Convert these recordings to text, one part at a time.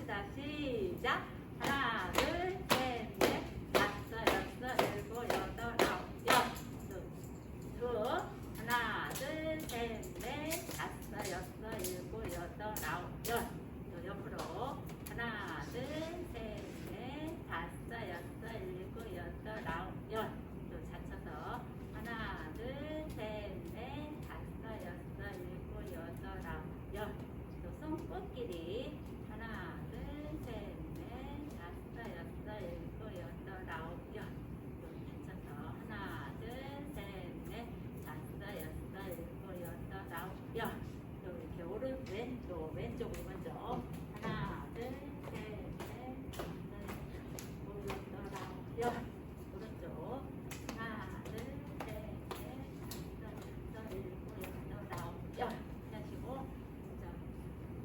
합시다. 시작. 하나, 둘, 셋, 넷, 다섯, 여섯, 일곱, 여덟, 아홉, 열. 둘. 하나, 둘, 셋, 넷, 다섯, 여섯, 일곱, 여덟, 아홉, 열. 또 옆으로. 하나, 둘, 셋, 넷, 다섯, 여섯, 일곱, 여덟, 아홉, 열. 또 잡쳐서. 하나, 둘, 셋, 넷, 다섯, 여섯, 일곱, 여덟, 아홉, 열. 또 손끝끼리. 하나, 둘, 셋, 넷, 다섯, 여섯, 일곱, 여덟, 아홉, 열. 또 잡쳐서. 하나, 둘, 셋, 넷, 다섯, 여섯, 일곱, 여덟, 아홉, 열. 또 이렇게 왼쪽으로 먼저. 하나, 둘, 셋, 넷, 다섯, 일곱, 여덟, 아홉, 열. 오른쪽. 하나, 둘, 셋, 넷, 다섯, 여섯, 일곱, 여덟, 아홉, 열. 하시고, 자,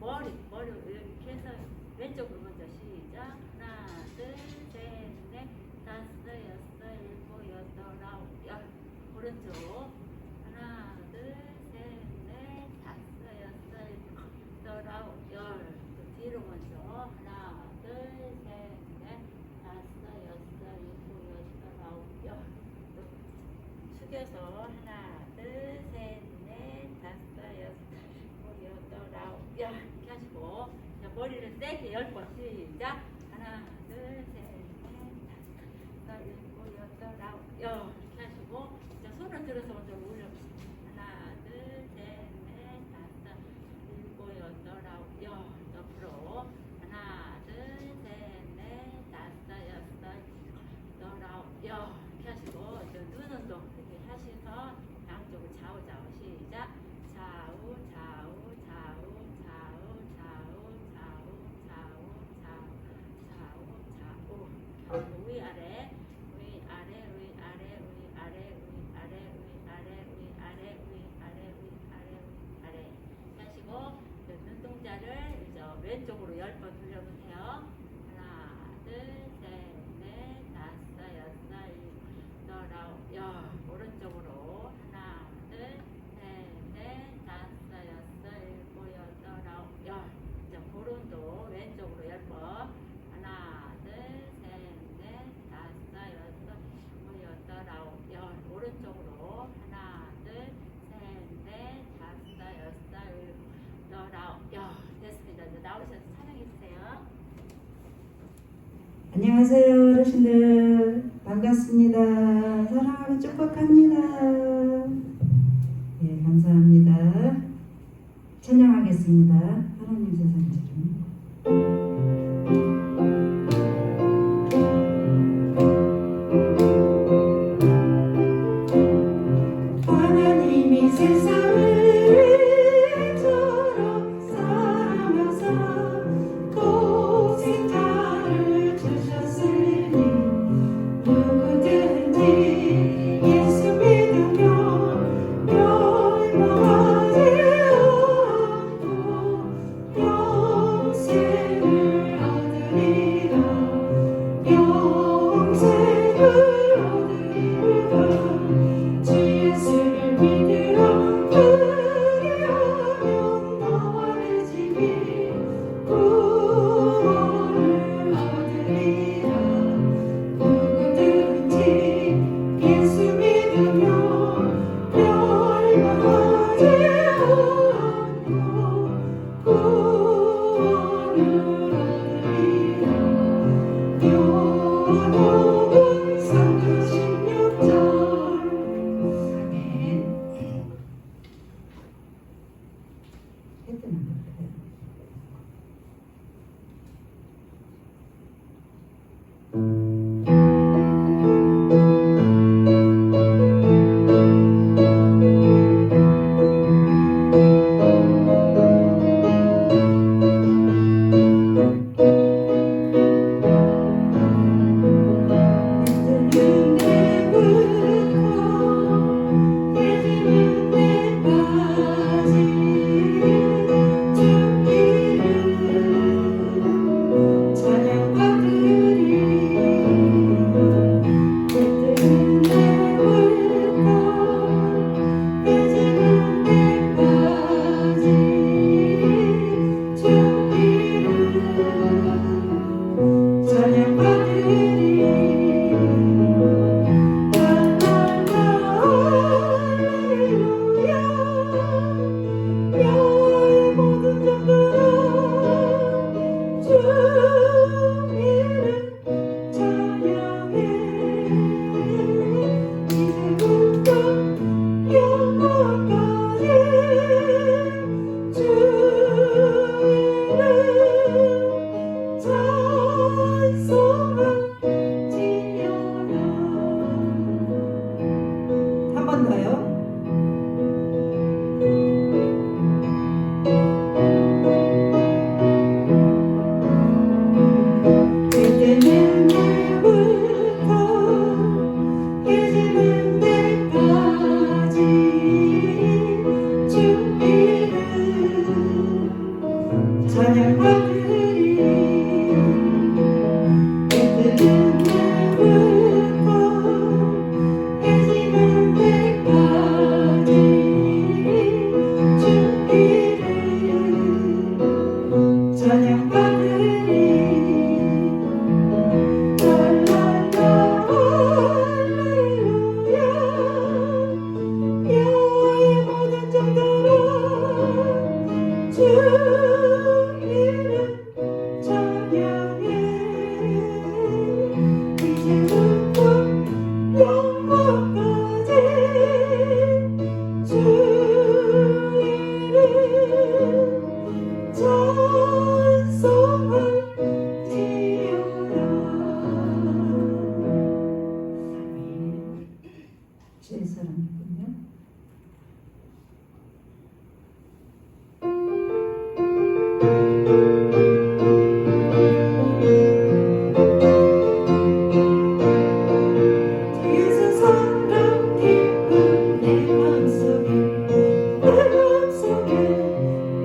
머리 이렇게 해서 왼쪽으로 먼저 시작. 하나, 둘, 셋, 넷, 다섯, 여섯, 일곱, 여덟, 아홉, 열. 오른쪽. 하나, 둘, 셋, 넷, 다섯, 여섯, 일곱, 여덟, 아홉, 열. 또 뒤로 먼저. 하나, 둘, 셋, 넷, 다섯, 여섯, 일곱, 여덟, 아홉, 열. 또 숙여서 하나, 둘, 셋, 넷, 다섯, 여섯, 일곱, 여덟, 아홉, 열. 이렇게 하시고, 자, 머리를 세게 10번 시작. 하나, 둘, 셋, 넷, 다섯, 일곱, 여덟, 아홉, 열. 이렇게 하시고, 자, 손을 들어서 먼저 올려보세요. 하나, 둘, 셋, 넷, 다섯, 일곱, 여덟, 아홉, 열. 옆으로. 하나, 둘, 셋, 넷, 다섯, 여섯, 여덟, 아홉, 열. 이렇게 하시고, 저 눈 운동 이렇게 하셔서 양쪽을 좌우좌우 시작. 좌우, 좌우, 좌우, 좌우, 좌우, 좌우, 좌우, 좌우, 좌우, 좌우. 위아래, 위아래, 위아래, 위아래, 위아래, 위아래, 위아래, 위아래, 위아래, 위아래. 하시고, 눈동자를 이제 왼쪽으로 10번 돌려보세요. 하나, 둘, 셋, 넷, 다섯, 여섯, 일곱, 여덟, 아홉, 열. 오른쪽으로. 하나, 둘, 셋, 넷, 다섯, 여섯, 일곱, 여덟, 아홉, 열. 자, 고른도 왼쪽으로 10번. 하나, 둘, 셋, 넷, 다섯, 여섯, 일곱, 여덟, 아홉, 열. 오른쪽으로. 하나, 둘, 셋, 넷, 다섯, 여섯, 일곱, 여덟, 아홉, 열. 됐습니다. 이제 나오셔서 촬영해주세요. 안녕하세요, 어르신들. 반갑습니다. 사랑하고 축복합니다. 네, 감사합니다. 찬양하겠습니다. 하나님 세상 지금. 하나님이 세상을 이토록 사랑하사 독생자를 주셨으니 누구든지 예수 믿으면 멸망하지 않고 영생을 번 더요. 그때는 내일부터 깨지는 때까지 주님을 찬양하리니 그때는 내일부터 깨지는 때까지 주님을 찬양하리니 여호와의 모든 종들아 주 이름 찬양해 이제부터 영원까지 주 이름 찬송할지어다. 제 사랑이군요. 예수 사랑 기쁨 내 맘속에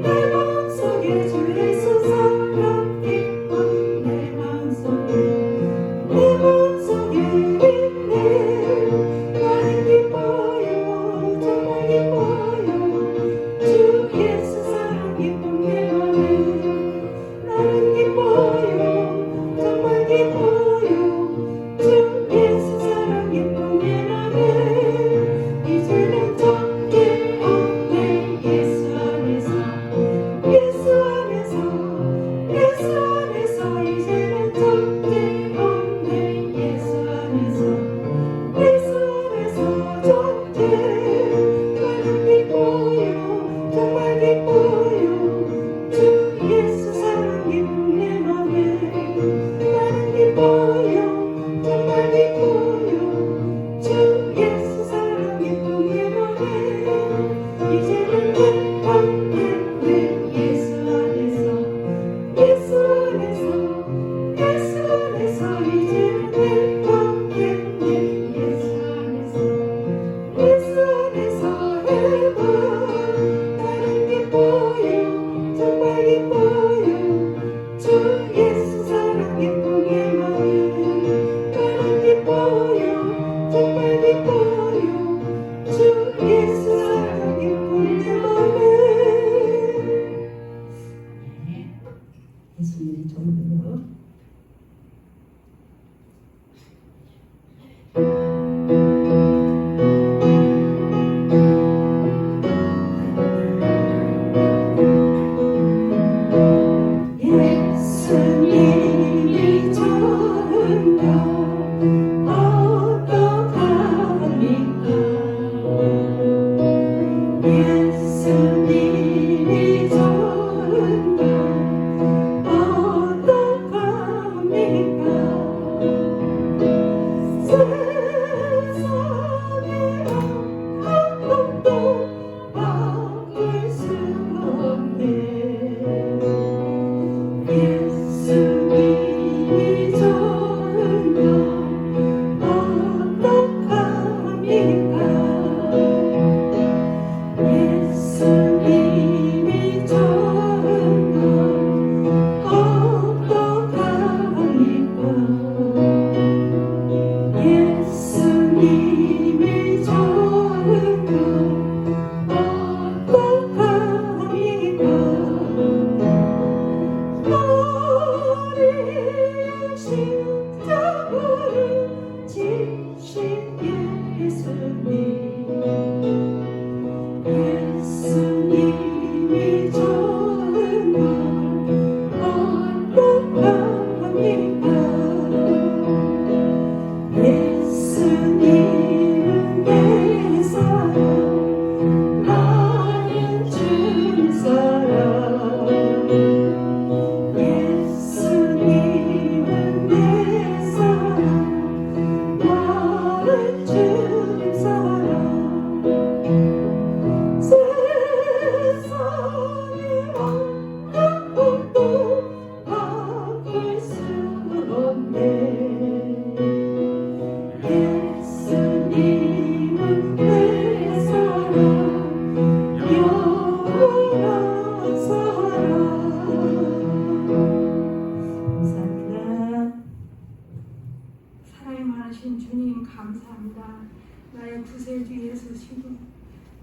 내 맘속에 주 예수 사랑 기쁨 내 맘속에 있네. 나는 기뻐요 정말 기뻐요 주 예수 사랑 기쁨 내 맘에 나는 기뻐요 정말 기뻐요 주 예수 사랑 기쁨 내 맘에 이제는 정죄 없네 예수 안에서 이제는 정죄 없네 예수 안에서 정죄 나는 기뻐요 정말 기뻐요 주 예수 사랑 기쁨 내 맘에 나는 기뻐요 정말 기뻐요 주 예수 사랑 기쁨 내 맘에 이제는 행복했네 예수 안에서 이제는 행복했네 예수 안에서 행복 나는 기뻐요 정말 기뻐요 주 예수 사랑 기쁨 내 맘에 나는 기뻐요 정말 기뻐요 주 예수 사랑 기쁨 내 맘에 예수님의 정도요. 예수님이 좋은가 어떡합니까 예수님이 좋은가 어떡합니까 세상에 아무것도 바꿀 수 없네 예수님이 좋은가 어떡합니까 예수님이 좋은가 어떡합니까 예수님이 좋은가 어떡합니까 어린 십자가를 지신 예수님 예수님이 좋은가 어떡합니까 예수님은 내 사랑 나는 주 사랑 예수님은 내 사랑 나는 주 사랑 감사합니다. 나의 구세주에 서시고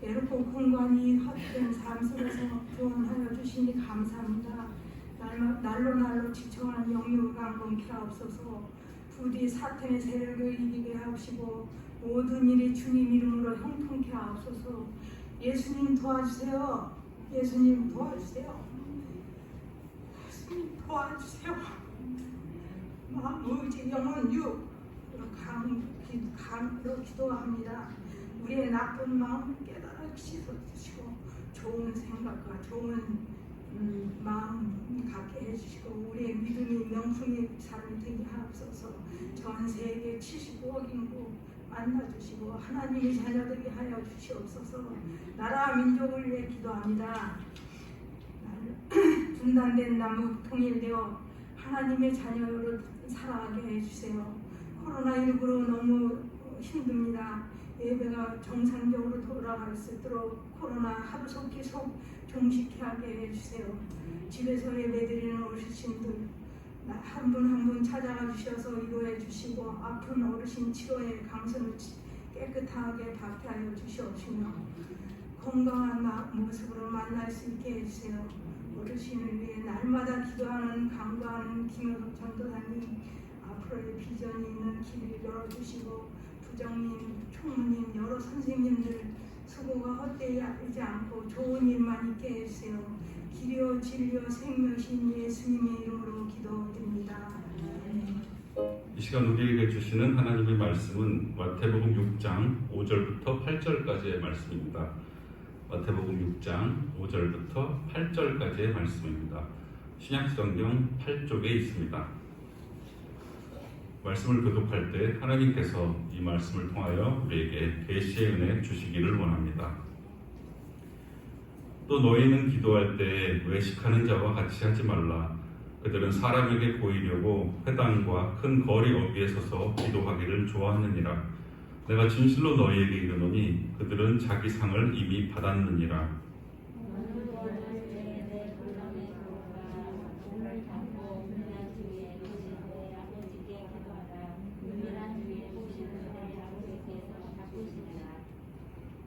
외롭고 공간이 헛된 삶 속에서 구원하여 주시니 감사합니다. 날로 지쳐가는 영육을 강건케 하옵소서. 부디 사탄의 세력을 이기게 하시고 모든 일이 주님 이름으로 형통케 하옵소서. 예수님 도와주세요. 예수님 도와주세요. 예수님 도와주세요. 마음, 의지, 영혼, 육 강으로 기도합니다. 우리의 나쁜 마음 깨달아 씻어주시고 좋은 생각과 좋은 마음 갖게 해주시고 우리의 믿음이 명품의 사람이 되게 하옵소서. 전 세계 75억 인구 만나주시고 하나님의 자녀들이 하여 주시옵소서. 나라 민족을 위해 기도합니다. 분단된 남북 통일되어 하나님의 자녀로 살아가게 해주세요. 코로나19로 너무 힘듭니다. 예배가 정상적으로 돌아갈 수 있도록 코로나 하루속히 종식케 하게 해주세요. 집에서 예배드리는 어르신들 한 분 한 분 찾아가 주셔서 위로해 주시고 아픈 어르신 치료에 강선을 깨끗하게 받게 하여 주시옵시며 건강한 모습으로 만날 수 있게 해주세요. 어르신을 위해 날마다 기도하는 강구하는 김효석 전도사님 앞으로의 비전이 있는 길을 열어주시고 부장님, 총무님, 여러 선생님들 수고가 헛되지 않고 좋은 일만 있게 해주세요. 길이요 진리요 생명신 예수님의 이름으로 기도드립니다. 이 시간 우리에게 주시는 하나님의 말씀은 마태복음 6장 5절부터 8절까지의 말씀입니다. 마태복음 6장 5절부터 8절까지의 말씀입니다. 신약성경 8쪽에 있습니다. 말씀을 교독할 때 하나님께서 이 말씀을 통하여 우리에게 계시의 은혜 주시기를 원합니다. 또 너희는 기도할 때 외식하는 자와 같이 하지 말라. 그들은 사람에게 보이려고 회당과 큰 거리 어귀에 서서 기도하기를 좋아하느니라. 내가 진실로 너희에게 이르노니 그들은 자기 상을 이미 받았느니라.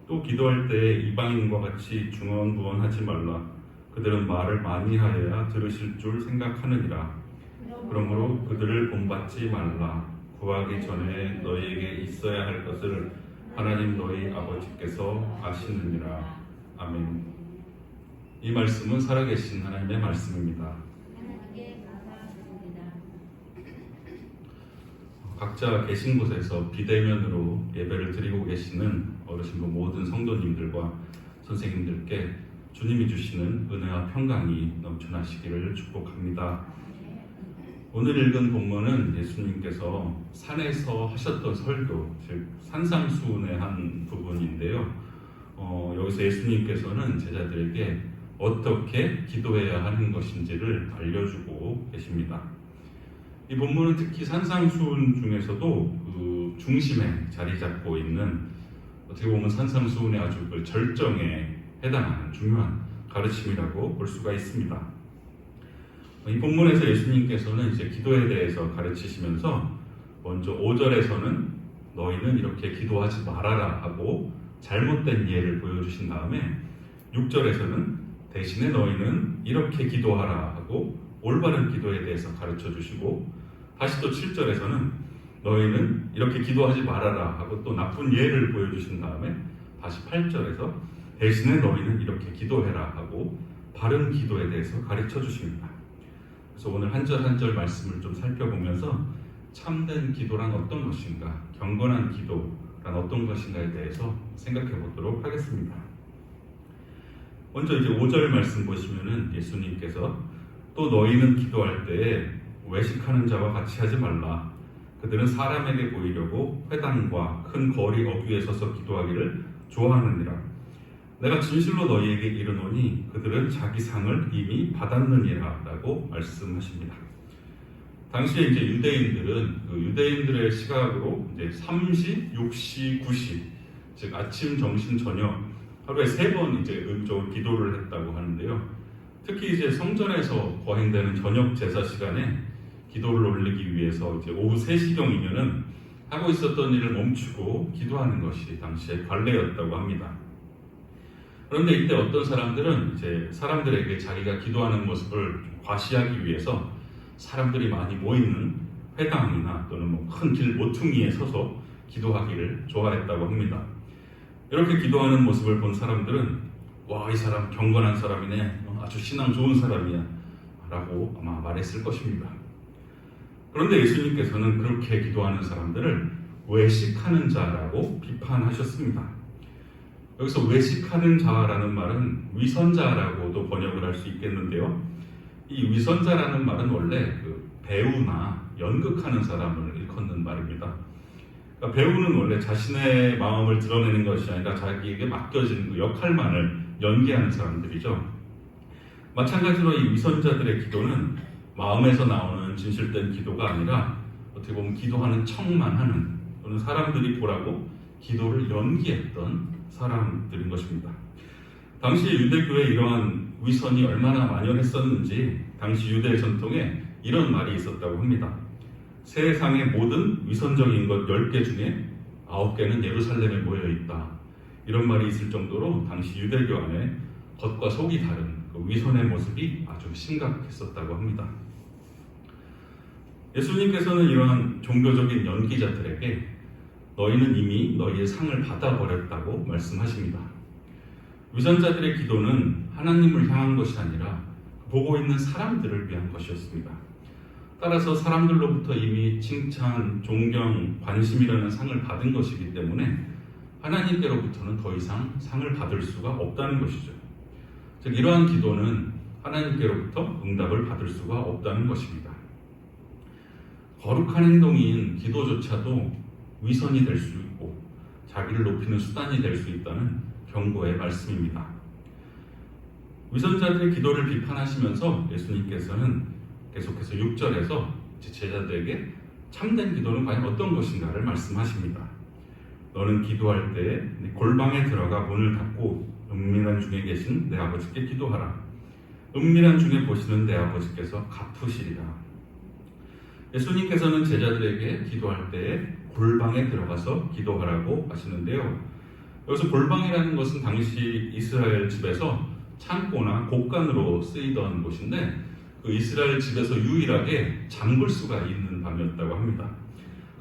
또 기도할 때 이방인과 같이 중언부언하지 말라. 그들은 말을 많이 하여야 들으실 줄 생각하느니라. 그러므로 그들을 본받지 말라. 구하기 전에 너희에게 있어야 할 것을 하나님 너희 아버지께서 아시느니라. 아멘. 이 말씀은 살아계신 하나님의 말씀입니다. 각자 계신 곳에서 비대면으로 예배를 드리고 계시는 어르신분 모든 성도님들과 선생님들께 주님이 주시는 은혜와 평강이 넘쳐나시기를 축복합니다. 오늘 읽은 본문은 예수님께서 산에서 하셨던 설교, 즉 산상수훈의 한 부분인데요. 여기서 예수님께서는 제자들에게 어떻게 기도해야 하는 것인지를 알려주고 계십니다. 이 본문은 특히 산상수훈 중에서도 그 중심에 자리 잡고 있는 어떻게 보면 산상수훈의 아주 그 절정에 해당하는 중요한 가르침이라고 볼 수가 있습니다. 이 본문에서 예수님께서는 이제 기도에 대해서 가르치시면서 먼저 5절에서는 너희는 이렇게 기도하지 말아라 하고 잘못된 예를 보여주신 다음에 6절에서는 대신에 너희는 이렇게 기도하라 하고 올바른 기도에 대해서 가르쳐 주시고 다시 또 7절에서는 너희는 이렇게 기도하지 말아라 하고 또 나쁜 예를 보여주신 다음에 다시 8절에서 대신에 너희는 이렇게 기도해라 하고 바른 기도에 대해서 가르쳐 주십니다. 그래서 오늘 한 절 한 절 말씀을 좀 살펴보면서 참된 기도란 어떤 것인가, 경건한 기도란 어떤 것인가에 대해서 생각해 보도록 하겠습니다. 먼저 이제 5절 말씀 보시면은 예수님께서 또 너희는 기도할 때에 외식하는 자와 같이 하지 말라. 그들은 사람에게 보이려고 회당과 큰 거리 어귀에 서서 기도하기를 좋아하느니라. 내가 진실로 너희에게 이르노니 그들은 자기 상을 이미 받았느니라 라고 말씀하십니다. 당시에 이제 유대인들은 그 유대인들의 시각으로 이제 3시, 6시, 9시, 즉 아침, 점심, 저녁 하루에 3번 이제 의무적으로 기도를 했다고 하는데요. 특히 이제 성전에서 거행되는 저녁 제사 시간에 기도를 올리기 위해서 이제 오후 3시경이면은 하고 있었던 일을 멈추고 기도하는 것이 당시의 관례였다고 합니다. 그런데 이때 어떤 사람들은 이제 사람들에게 자기가 기도하는 모습을 과시하기 위해서 사람들이 많이 모이는 회당이나 또는 뭐 큰 길 모퉁이에 서서 기도하기를 좋아했다고 합니다. 이렇게 기도하는 모습을 본 사람들은 와, 이 사람 경건한 사람이네, 아주 신앙 좋은 사람이야 라고 아마 말했을 것입니다. 그런데 예수님께서는 그렇게 기도하는 사람들을 외식하는 자라고 비판하셨습니다. 여기서 외식하는 자라는 말은 위선자라고도 번역을 할 수 있겠는데요. 이 위선자라는 말은 원래 그 배우나 연극하는 사람을 일컫는 말입니다. 그러니까 배우는 원래 자신의 마음을 드러내는 것이 아니라 자기에게 맡겨진 그 역할만을 연기하는 사람들이죠. 마찬가지로 이 위선자들의 기도는 마음에서 나오는 진실된 기도가 아니라 어떻게 보면 기도하는 척만 하는, 또는 사람들이 보라고 기도를 연기했던 사람들인 것입니다. 당시 유대교에 이러한 위선이 얼마나 만연했었는지 당시 유대 전통에 이런 말이 있었다고 합니다. 세상의 모든 위선적인 것 10개 중에 9개는 예루살렘에 모여있다. 이런 말이 있을 정도로 당시 유대교 안에 겉과 속이 다른 그 위선의 모습이 아주 심각했었다고 합니다. 예수님께서는 이러한 종교적인 연기자들에게 너희는 이미 너희의 상을 받아버렸다고 말씀하십니다. 위선자들의 기도는 하나님을 향한 것이 아니라 보고 있는 사람들을 위한 것이었습니다. 따라서 사람들로부터 이미 칭찬, 존경, 관심이라는 상을 받은 것이기 때문에 하나님께로부터는 더 이상 상을 받을 수가 없다는 것이죠. 즉 이러한 기도는 하나님께로부터 응답을 받을 수가 없다는 것입니다. 거룩한 행동인 기도조차도 위선이 될 수 있고 자기를 높이는 수단이 될 수 있다는 경고의 말씀입니다. 위선자들의 기도를 비판하시면서 예수님께서는 계속해서 6절에서 제자들에게 참된 기도는 과연 어떤 것인가를 말씀하십니다. 너는 기도할 때 골방에 들어가 문을 닫고 은밀한 중에 계신 내 아버지께 기도하라. 은밀한 중에 보시는 내 아버지께서 갚으시리라. 예수님께서는 제자들에게 기도할 때 골방에 들어가서 기도하라고 하시는데요. 여기서 골방이라는 것은 당시 이스라엘 집에서 창고나 곳간으로 쓰이던 곳인데 그 이스라엘 집에서 유일하게 잠글 수가 있는 방이었다고 합니다.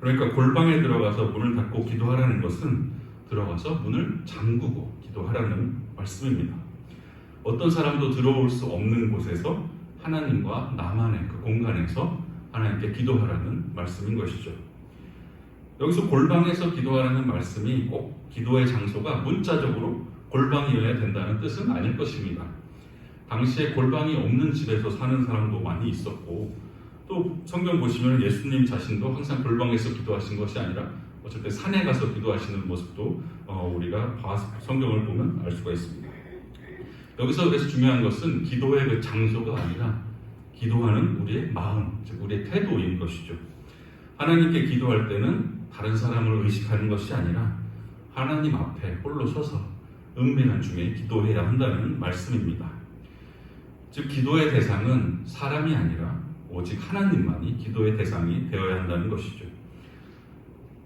그러니까 골방에 들어가서 문을 닫고 기도하라는 것은 들어가서 문을 잠그고 기도하라는 말씀입니다. 어떤 사람도 들어올 수 없는 곳에서 하나님과 나만의 그 공간에서 하나님께 기도하라는 말씀인 것이죠. 여기서 골방에서 기도하라는 말씀이 꼭 기도의 장소가 문자적으로 골방이어야 된다는 뜻은 아닐 것입니다. 당시에 골방이 없는 집에서 사는 사람도 많이 있었고, 또 성경 보시면 예수님 자신도 항상 골방에서 기도하신 것이 아니라 어쨌든 산에 가서 기도하시는 모습도 우리가 성경을 보면 알 수가 있습니다. 여기서 그래서 중요한 것은 기도의 그 장소가 아니라 기도하는 우리의 마음, 즉 우리의 태도인 것이죠. 하나님께 기도할 때는 다른 사람을 의식하는 것이 아니라 하나님 앞에 홀로 서서 은밀한 중에 기도해야 한다는 말씀입니다. 즉 기도의 대상은 사람이 아니라 오직 하나님만이 기도의 대상이 되어야 한다는 것이죠.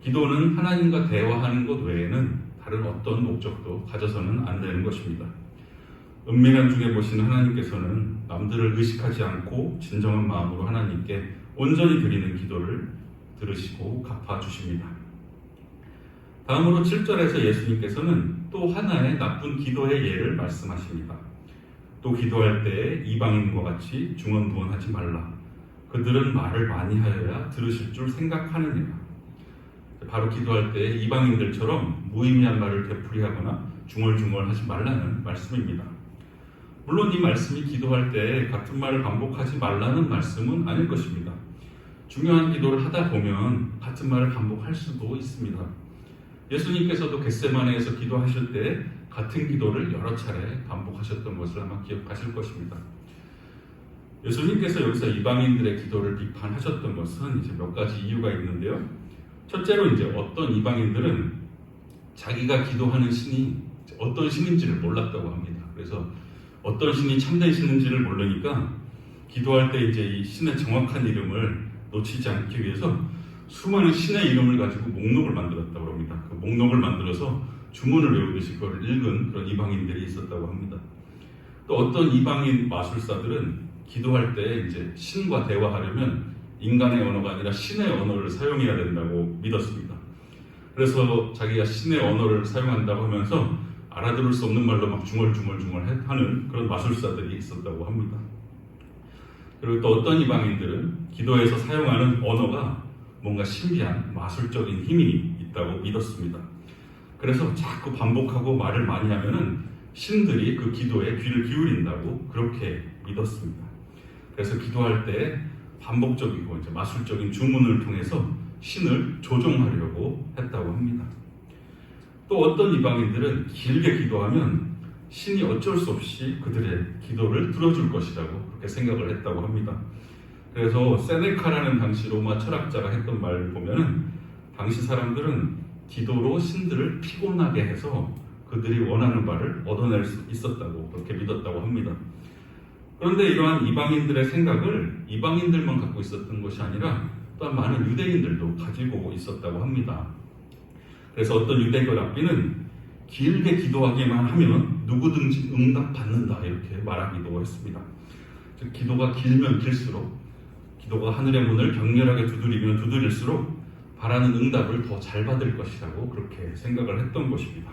기도는 하나님과 대화하는 것 외에는 다른 어떤 목적도 가져서는 안 되는 것입니다. 은밀한 중에 보시는 하나님께서는 남들을 의식하지 않고 진정한 마음으로 하나님께 온전히 드리는 기도를 들으시고 갚아주십니다. 다음으로 7절에서 예수님께서는 또 하나의 나쁜 기도의 예를 말씀하십니다. 또 기도할 때 이방인과 같이 중언부언하지 말라. 그들은 말을 많이 하여야 들으실 줄 생각하느니라. 바로 기도할 때 이방인들처럼 무의미한 말을 되풀이하거나 중얼중얼하지 말라는 말씀입니다. 물론 이 말씀이 기도할 때 같은 말을 반복하지 말라는 말씀은 아닐 것입니다. 중요한 기도를 하다 보면 같은 말을 반복할 수도 있습니다. 예수님께서도 겟세마네에서 기도하실 때 같은 기도를 여러 차례 반복하셨던 것을 아마 기억하실 것입니다. 예수님께서 여기서 이방인들의 기도를 비판하셨던 것은 이제 몇 가지 이유가 있는데요. 첫째로 이제 어떤 이방인들은 자기가 기도하는 신이 어떤 신인지를 몰랐다고 합니다. 그래서 어떤 신이 참된 신인지를 모르니까 기도할 때 이제 이 신의 정확한 이름을 놓치지 않기 위해서 수많은 신의 이름을 가지고 목록을 만들었다고 합니다. 그 목록을 만들어서 주문을 외우듯이 그걸 읽은 그런 이방인들이 있었다고 합니다. 또 어떤 이방인 마술사들은 기도할 때 이제 신과 대화하려면 인간의 언어가 아니라 신의 언어를 사용해야 된다고 믿었습니다. 그래서 자기가 신의 언어를 사용한다고 하면서 알아들을 수 없는 말로 막 중얼중얼 하는 그런 마술사들이 있었다고 합니다. 그리고 또 어떤 이방인들은 기도에서 사용하는 언어가 뭔가 신비한 마술적인 힘이 있다고 믿었습니다. 그래서 자꾸 반복하고 말을 많이 하면은 신들이 그 기도에 귀를 기울인다고 그렇게 믿었습니다. 그래서 기도할 때 반복적이고 이제 마술적인 주문을 통해서 신을 조종하려고 했다고 합니다. 또 어떤 이방인들은 길게 기도하면 신이 어쩔 수 없이 그들의 기도를 들어줄 것이라고 그렇게 생각을 했다고 합니다. 그래서 세네카라는 당시 로마 철학자가 했던 말을 보면은 당시 사람들은 기도로 신들을 피곤하게 해서 그들이 원하는 바를 얻어낼 수 있었다고 그렇게 믿었다고 합니다. 그런데 이러한 이방인들의 생각을 이방인들만 갖고 있었던 것이 아니라 또한 많은 유대인들도 가지고 있었다고 합니다. 그래서 어떤 유대교 랍비는 길게 기도하기만 하면 누구든지 응답받는다 이렇게 말하기도 했습니다. 즉 기도가 길면 길수록 기도가 하늘의 문을 격렬하게 두드리면 두드릴수록 바라는 응답을 더 잘 받을 것이라고 그렇게 생각을 했던 것입니다.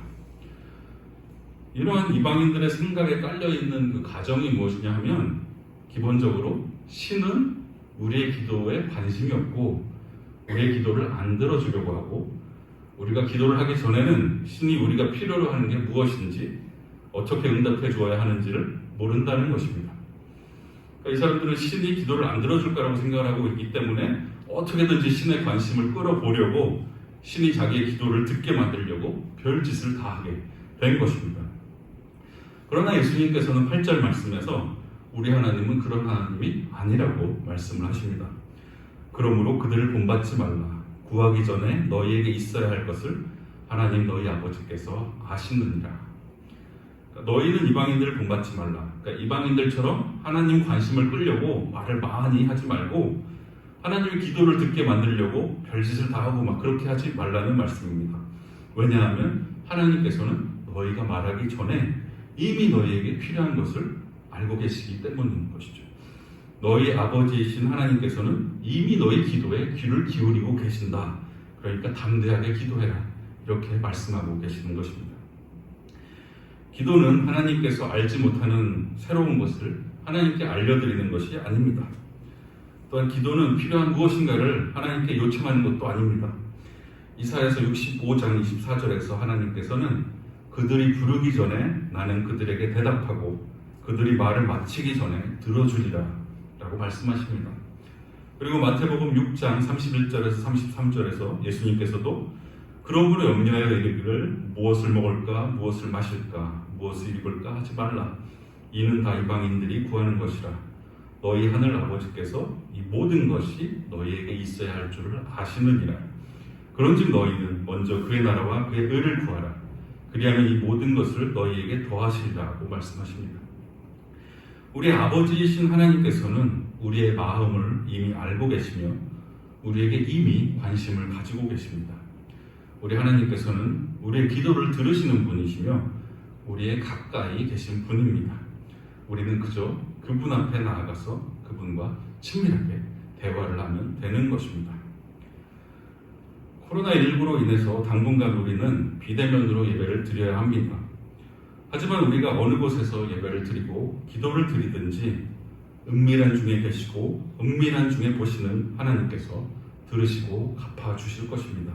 이러한 이방인들의 생각에 깔려있는 그 가정이 무엇이냐 하면 기본적으로 신은 우리의 기도에 관심이 없고 우리의 기도를 안 들어주려고 하고 우리가 기도를 하기 전에는 신이 우리가 필요로 하는 게 무엇인지 어떻게 응답해 주어야 하는지를 모른다는 것입니다. 그러니까 이 사람들은 신이 기도를 안 들어줄 거라고 생각을 하고 있기 때문에 어떻게든지 신의 관심을 끌어보려고 신이 자기의 기도를 듣게 만들려고 별짓을 다 하게 된 것입니다. 그러나 예수님께서는 8절 말씀에서 우리 하나님은 그런 하나님이 아니라고 말씀을 하십니다. 그러므로 그들을 본받지 말라. 구하기 전에 너희에게 있어야 할 것을 하나님 너희 아버지께서 아시느니라. 그러니까 너희는 이방인들을 본받지 말라. 그러니까 이방인들처럼 하나님 관심을 끌려고 말을 많이 하지 말고 하나님의 기도를 듣게 만들려고 별짓을 다 하고 막 그렇게 하지 말라는 말씀입니다. 왜냐하면 하나님께서는 너희가 말하기 전에 이미 너희에게 필요한 것을 알고 계시기 때문인 것이죠. 너희 아버지이신 하나님께서는 이미 너희 기도에 귀를 기울이고 계신다. 그러니까 담대하게 기도해라. 이렇게 말씀하고 계시는 것입니다. 기도는 하나님께서 알지 못하는 새로운 것을 하나님께 알려드리는 것이 아닙니다. 또한 기도는 필요한 무엇인가를 하나님께 요청하는 것도 아닙니다. 이사야서 65장 24절에서 하나님께서는 그들이 부르기 전에 나는 그들에게 대답하고 그들이 말을 마치기 전에 들어주리라 라고 말씀하십니다. 그리고 마태복음 6장 31절에서 33절에서 예수님께서도 그러므로 염려하여 이르기를 무엇을 먹을까 무엇을 마실까 무엇을 입을까 하지 말라. 이는 다 이방인들이 구하는 것이라. 너희 하늘 아버지께서 이 모든 것이 너희에게 있어야 할 줄을 아시느니라. 그런즉 너희는 먼저 그의 나라와 그의 의를 구하라. 그리하면 이 모든 것을 너희에게 더하시리라고 말씀하십니다. 우리 아버지이신 하나님께서는 우리의 마음을 이미 알고 계시며 우리에게 이미 관심을 가지고 계십니다. 우리 하나님께서는 우리의 기도를 들으시는 분이시며 우리의 가까이 계신 분입니다. 우리는 그저 그분 앞에 나아가서 그분과 친밀하게 대화를 하면 되는 것입니다. 코로나19로 인해서 당분간 우리는 비대면으로 예배를 드려야 합니다. 하지만 우리가 어느 곳에서 예배를 드리고 기도를 드리든지 은밀한 중에 계시고 은밀한 중에 보시는 하나님께서 들으시고 갚아주실 것입니다.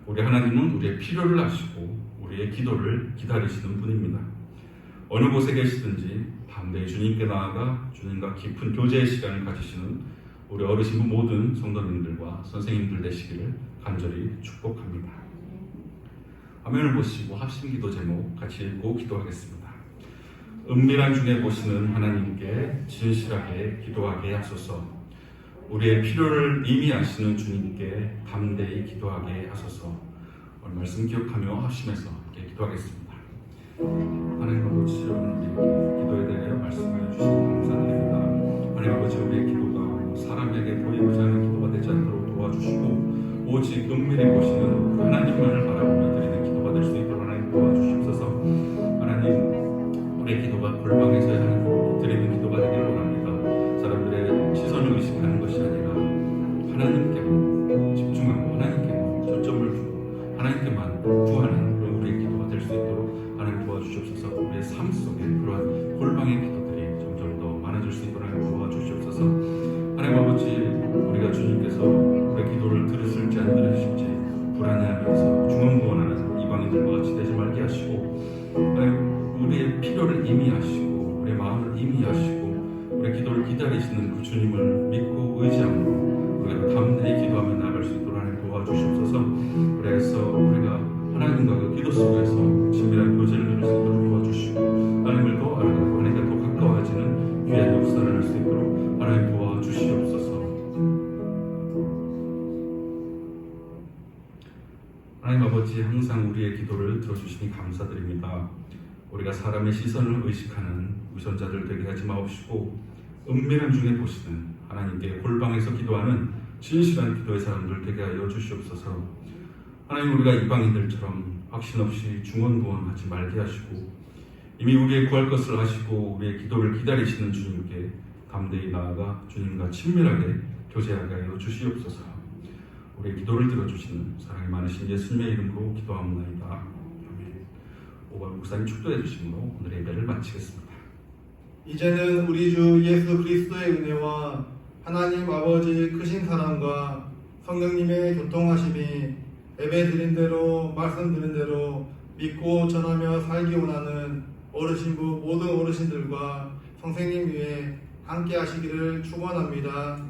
우리 하나님은 우리의 필요를 아시고 우리의 기도를 기다리시는 분입니다. 어느 곳에 계시든지 담대히 주님께 나아가 주님과 깊은 교제의 시간을 가지시는 우리 어르신 모든 성도님들과 선생님들 되시기를 간절히 축복합니다. 화면을 보시고 합심기도 제목 같이 읽고 기도하겠습니다. 은밀한 중에 보시는 하나님께 진실하게 기도하게 하소서. 우리의 필요를 이미 아시는 주님께 담대히 기도하게 하소서. 오늘 말씀 기억하며 합심해서 함께 기도하겠습니다. 하나님 아버지, 오늘 기도에 대해 말씀해 주시니 감사드립니다. 하나님 아버지, 우리의 기도가 사람에게 보이고자 하는 기도가 되지 않도록 도와주시고 오직 은밀히 보시는 하나님만을 바라보며 드리는 기도가 될 수 있도록 하나님 도와주시옵소서. 하나님, 우리의 기도가 골방에서야 하는 드리는 기도가 되길 원합니다. 사람들의 시선을 의식하는 것이 아니라 하나님께만 집중하고 하나님께만 초점을 두고 하나님께만 구하는 그런 우리의 기도가 될 수 있도록 하나님 도와주시옵소서. 우리의 삶 속에 그러한 골방의 기도들이 점점 더 많아질 수 있도록 하나님 도와주시옵소서. 하나님 아버지, 우리가 주님께서 우리의 기도를 들으실지 안 들으실지 불안해하면서 중언부언하는 이방인들과 같이 되지 말게 하시고, 하나님 우리의 필요를 이미 아시고 우리의 마음을 이미 아시고 우리의 기도를 기다리시는 그 주님을 믿고 의지함으로 우리가 담대히 기도하며 나아갈 수 있도록 하나님 도와주시옵소서. 그래서 우리가 하나님과 그 기도 속에서 친밀한 교제를 누릴 수 있도록 도와주시고 하나님을 더 알아가고 하나님과 더 가까워지는 귀한 역사를 할 수 있도록 하나님 도와주시옵소서. 하나님 아버지, 항상 우리의 기도를 들어주시니 감사드립니다. 우리가 사람의 시선을 의식하는 위선자들 되게 하지 마옵시고 은밀한 중에 보시는 하나님께 골방에서 기도하는 진실한 기도의 사람들 되게 하여 주시옵소서. 하나님, 우리가 이방인들처럼 확신 없이 중언부언하지 말게 하시고 이미 우리의 구할 것을 하시고 우리의 기도를 기다리시는 주님께 담대히 나아가 주님과 친밀하게 교제하게 하여 주시옵소서. 우리의 기도를 들어주시는 사랑이 많으신 예수님의 이름으로 기도합니다. 아멘. 오발 목사님 축도해 주심으로 오늘의 예배를 마치겠습니다. 이제는 우리 주 예수 그리스도의 은혜와 하나님 아버지 크신 사랑과 성령님의 교통하심이 예배 드린 대로 말씀드린 대로 믿고 전하며 살기 원하는 어르신부 모든 어르신들과 선생님 위에 함께 하시기를 축원합니다.